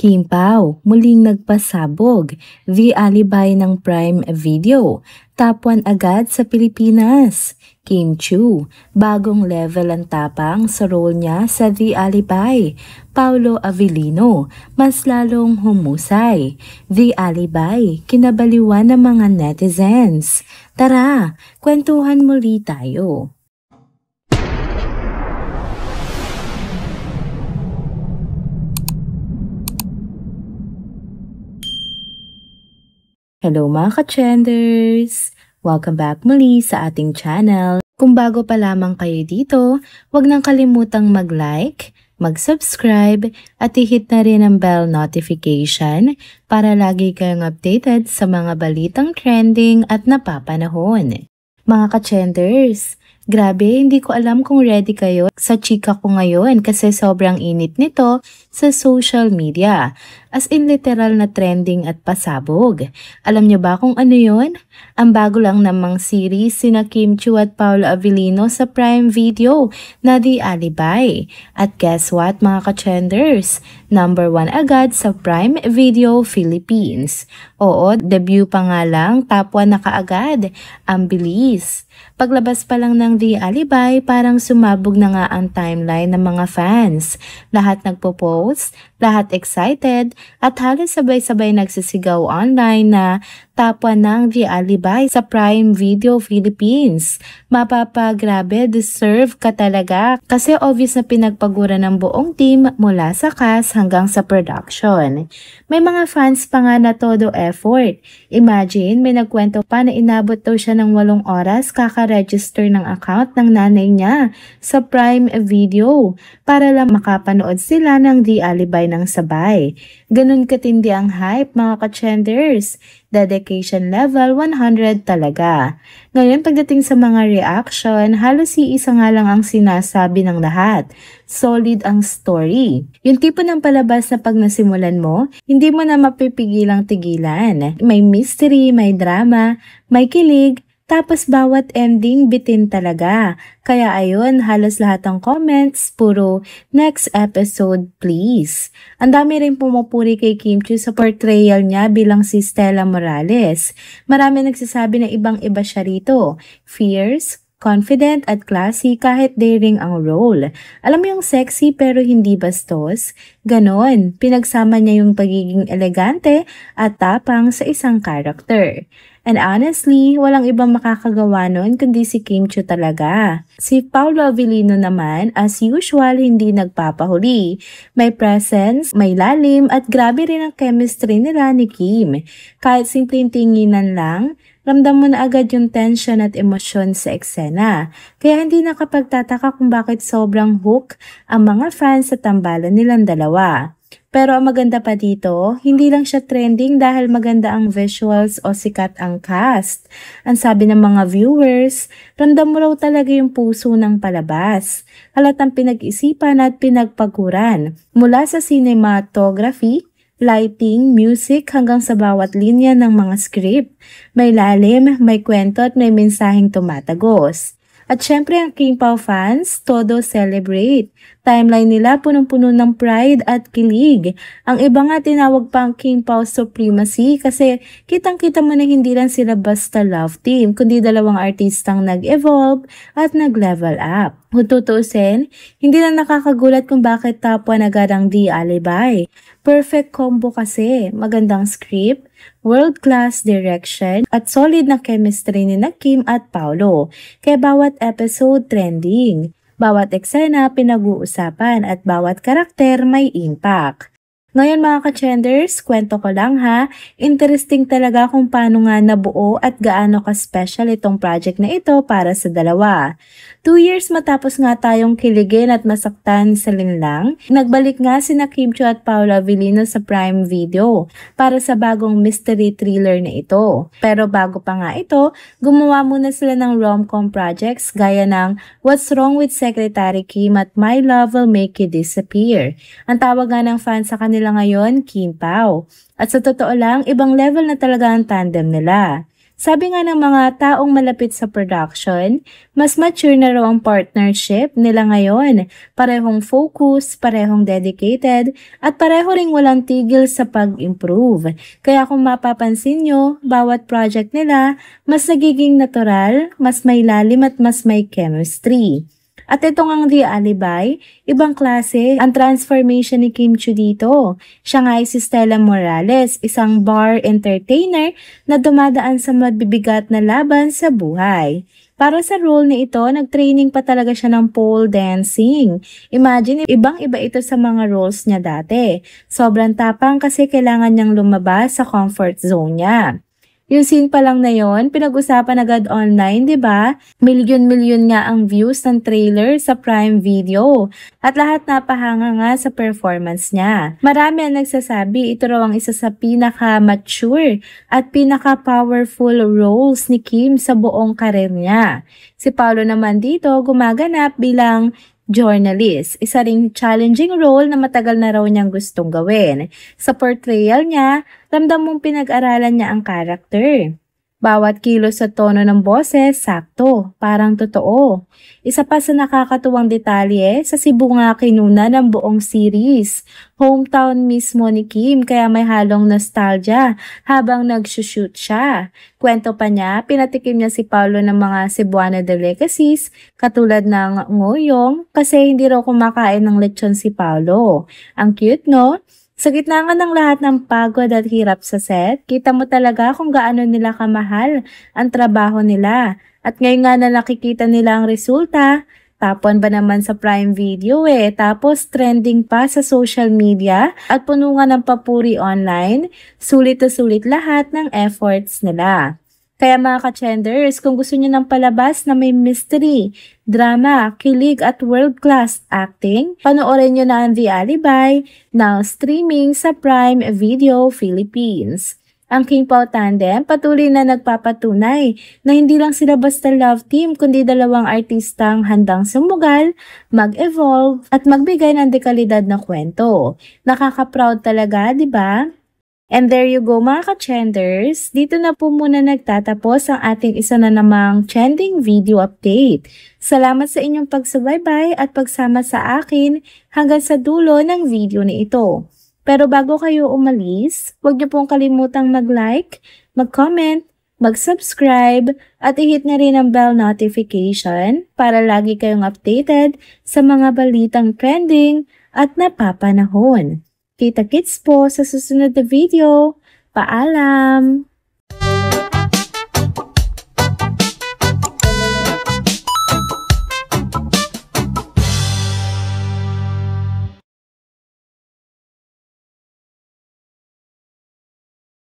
Kim Pao, muling nagpasabog, The Alibay ng Prime Video, top 1 agad sa Pilipinas. Kim Chiu, bagong level ang tapang sa role niya sa The Alibay. Paolo Avellino, mas lalong humusay. The Alibay, kinabaliwan ng mga netizens. Tara, kwentuhan muli tayo. Hello mga ka-trenders! Welcome back muli sa ating channel. Kung bago pa lamang kayo dito, huwag nang kalimutang mag-like, mag-subscribe at i-hit na rin ang bell notification para lagi kayong updated sa mga balitang trending at napapanahon. Mga ka-trenders, grabe, hindi ko alam kung ready kayo sa chika ko ngayon kasi sobrang init nito sa social media. As in literal na trending at pasabog. Alam nyo ba kung ano yun? Ang bago lang namang series sina Kim Chiu at Paolo Avellino sa Prime Video na The Alibay. At guess what mga ka-trenders? Number 1 agad sa Prime Video Philippines. Oo, debut pa nga lang, top 1 na kaagad. Ang bilis. Paglabas pa lang ng The Alibay, parang sumabog na nga ang timeline ng mga fans. Lahat nagpo-post, lahat excited, at halos sabay-sabay nagsisigaw online na top 1 ng The Alibay sa Prime Video Philippines. Mapapagrabe, deserve ka talaga kasi obvious na pinagpagura ng buong team mula sa cast hanggang sa production. May mga fans pa nga na todo effort. Imagine, may nagkwento pa na inabot daw siya ng 8 oras kaka-register ng account ng nanay niya sa Prime Video para lang makapanood sila ng The Alibay ng sabay. Ganun katindi ang hype mga ka-trenders. Dedication level 100 talaga. Ngayon pagdating sa mga reaction, halos iisa nga lang ang sinasabi ng lahat. Solid ang story. Yung tipo ng palabas na pag nasimulan mo, hindi mo na mapipigilang tigilan. May mystery, may drama, may kilig, tapos bawat ending bitin talaga. Kaya ayun, halos lahat ng comments, puro next episode please. Ang dami rin pumupuri kay Kim Chiu sa portrayal niya bilang si Stella Morales. Marami nagsasabi na ibang-iba siya rito. Fierce, confident at classy kahit daring ang role. Alam mo yung sexy pero hindi bastos? Ganon, pinagsama niya yung pagiging elegante at tapang sa isang character. And honestly, walang ibang makakagawa nun kundi si Kim Chiu talaga. Si Paolo Avellino naman, as usual, hindi nagpapahuli. May presence, may lalim, at grabe rin ang chemistry nila ni Kim. Kahit simpleng tinginan lang, ramdam mo na agad yung tension at emosyon sa eksena. Kaya hindi nakapagtataka kung bakit sobrang hook ang mga fans sa tambalan nilang dalawa. Pero ang maganda pa dito, hindi lang siya trending dahil maganda ang visuals o sikat ang cast. Ang sabi ng mga viewers, ramdam mo raw talaga yung puso ng palabas. Halatang pinag-isipan at pinagpaguran. Mula sa cinematography, lighting, music hanggang sa bawat linya ng mga script. May lalim, may kwento at may mensaheng tumatagos. At syempre ang Kim Pao fans, todo celebrate. Timeline nila punong-puno ng pride at kilig. Ang iba nga tinawag pa ang Kim Pao supremacy kasi kitang-kita mo na hindi lang sila basta love team, kundi dalawang artistang nag-evolve at nag-level up. Kung tutuusin, hindi lang nakakagulat kung bakit top 1 agad ang The Alibay. Perfect combo kasi, magandang script, world-class direction, at solid na chemistry ni Kim at Paolo. Kaya bawat episode trending, bawat eksena pinag-uusapan at bawat karakter may impact. Ngayon mga ka-trenders, kwento ko lang ha, interesting talaga kung paano nga nabuo at gaano ka-special itong project na ito para sa dalawa. 2 years matapos nga tayong kiligin at masaktan sa linlang, nagbalik nga sina Kim Chiu at Paolo Avellino sa Prime Video para sa bagong mystery thriller na ito. Pero bago pa nga ito, gumawa muna sila ng rom-com projects gaya ng What's Wrong with Secretary Kim at My Love Will Make You Disappear. Ang tawag nga ng fans sa kanila ngayon, Kim Pao. At sa totoo lang, ibang level na talaga ang tandem nila. Sabi nga ng mga taong malapit sa production, mas mature na raw ang partnership nila ngayon. Parehong focus, parehong dedicated, at pareho ring walang tigil sa pag-improve. Kaya kung mapapansin nyo, bawat project nila, mas nagiging natural, mas may lalim at mas may chemistry. At ito ngang The Alibi, ibang klase ang transformation ni Kim Chiu dito. Siya nga ay si Stella Morales, isang bar entertainer na dumadaan sa mabibigat na laban sa buhay. Para sa role na ito, nag-training pa talaga siya ng pole dancing. Imagine, ibang-iba ito sa mga roles niya dati. Sobrang tapang kasi kailangan niyang lumabas sa comfort zone niya. Yung scene pa lang na yon, pinag-usapan agad online, di ba? Milyon-milyon nga ang views ng trailer sa Prime Video. At lahat napahanga nga sa performance niya. Marami ang nagsasabi ito raw ang isa sa pinaka-mature at pinaka-powerful roles ni Kim sa buong karir niya. Si Paolo naman dito gumaganap bilang journalist, isa ring challenging role na matagal na raw niyang gustong gawin. Sa portrayal niya, ramdam mong pinag-aralan niya ang karakter. Bawat kilos sa tono ng boses, sakto, parang totoo. Isa pa sa nakakatuwang detalye, sa Cebu nga kinuna ng buong series. Hometown mismo ni Kim kaya may halong nostalgia habang nag-shoot siya. Kwento pa niya, pinatikim niya si Paolo ng mga Cebuano delicacies katulad ng ngoyong kasi hindi raw kumakain ng lechon si Paolo. Ang cute, no? Sa gitna nga ng lahat ng pagod at hirap sa set, kita mo talaga kung gaano nila kamahal ang trabaho nila. At ngayon nga na nakikita nila ang resulta, tapon ba naman sa Prime Video tapos trending pa sa social media at puno nga ng papuri online, sulit na sulit lahat ng efforts nila. Kaya mga ka-chenders, kung gusto niyo ng palabas na may mystery, drama, kilig at world-class acting, panoorin niyo na ang The Alibi, now streaming sa Prime Video Philippines. Ang King Pao Tandem patuloy na nagpapatunay na hindi lang sila basta love team kundi dalawang artistang handang sumugal, mag-evolve at magbigay ng dekalidad na kwento. Nakaka-proud talaga, di ba? And there you go mga ka-chenders, dito na po muna nagtatapos ang ating isa na namang trending video update. Salamat sa inyong pagsubaybay at pagsama sa akin hanggang sa dulo ng video na ito. Pero bago kayo umalis, huwag niyo pong kalimutang mag-like, mag-comment, mag-subscribe at i-hit na rin ang bell notification para lagi kayong updated sa mga balitang trending at napapanahon. Kita-kits po sa susunod na video. Paalam!